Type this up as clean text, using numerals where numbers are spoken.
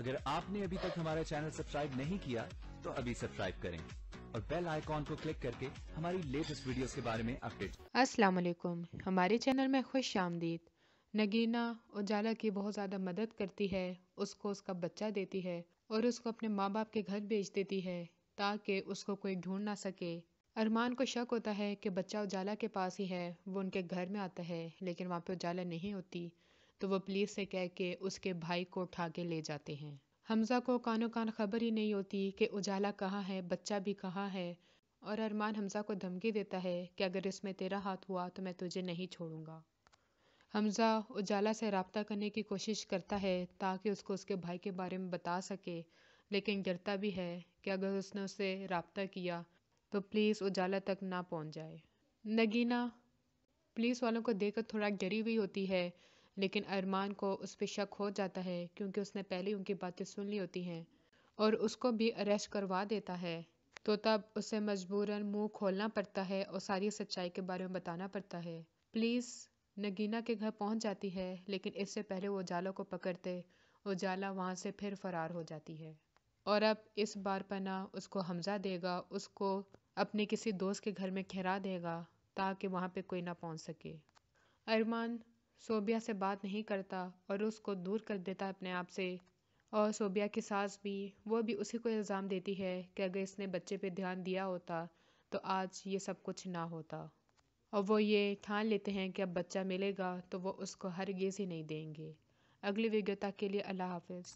اگر آپ نے ابھی تک ہمارا چینل سبسکرائب نہیں کیا تو ابھی سبسکرائب کریں اور بیل آئیکن کو کلک کر کے ہماری لیٹسٹ ویڈیوز کے بارے میں اپڈیٹ۔ السلام علیکم، ہمارے چینل میں خوش آمدید۔ نگینہ اجالا کی بہت زیادہ مدد کرتی ہے، اس کو اس کا بچہ دیتی ہے اور اس کو اپنے ماں باپ کے گھر بھیج دیتی ہے تاکہ اس کو کوئی ڈھونڈ نہ سکے۔ ارمان کو شک ہوتا ہے کہ بچہ اجالا کے پاس ہی ہے، وہ ان کے گھر میں آتا ہے لیکن وہاں پہ اجالا نہیں ہوتی، تو وہ پولیس سے کہہ کے اس کے بھائی کو اٹھا کے لے جاتے ہیں۔ حمزہ کو کانوں کان خبر ہی نہیں ہوتی کہ اجالا کہاں ہے، بچہ بھی کہاں ہے، اور ارمان حمزہ کو دھمکی دیتا ہے کہ اگر اس میں تیرا ہاتھ ہوا تو میں تجھے نہیں چھوڑوں گا۔ حمزہ اجالا سے رابطہ کرنے کی کوشش کرتا ہے تاکہ اس کو اس کے بھائی کے بارے میں بتا سکے، لیکن ڈرتا بھی ہے کہ اگر اس نے اسے رابطہ کیا تو پولیس اجالا تک نہ پہنچ جائے۔ نگینہ پولیس والوں کو دیکھ کر تھوڑا ڈری ہوئی ہوتی ہے، لیکن ارمان کو اس پہ شک ہو جاتا ہے کیونکہ اس نے پہلے ان کی باتیں سن لی ہوتی ہیں اور اس کو بھی اریسٹ کروا دیتا ہے، تو تب اسے مجبوراً منہ کھولنا پڑتا ہے اور ساری سچائی کے بارے میں بتانا پڑتا ہے۔ پولیس نگینہ کے گھر پہنچ جاتی ہے لیکن اس سے پہلے وہ اجالا کو پکڑتے اجالا وہاں سے پھر فرار ہو جاتی ہے، اور اب اس بار پناہ اس کو حمزہ دے گا، اس کو اپنے کسی دوست کے گھر میں ٹھہرا دے گا تاکہ وہاں پہ کوئی نہ پہنچ سکے۔ ارمان صوبیہ سے بات نہیں کرتا اور اس کو دور کر دیتا ہے اپنے آپ سے، اور صوبیہ کی ساس بھی وہ بھی اسی کو الزام دیتی ہے کہ اگر اس نے بچے پہ دھیان دیا ہوتا تو آج یہ سب کچھ نہ ہوتا، اور وہ یہ ٹھان لیتے ہیں کہ اب بچہ ملے گا تو وہ اس کو ہرگز ہی نہیں دیں گے۔ اگلی ویڈیو تک کے لیے اللہ حافظ۔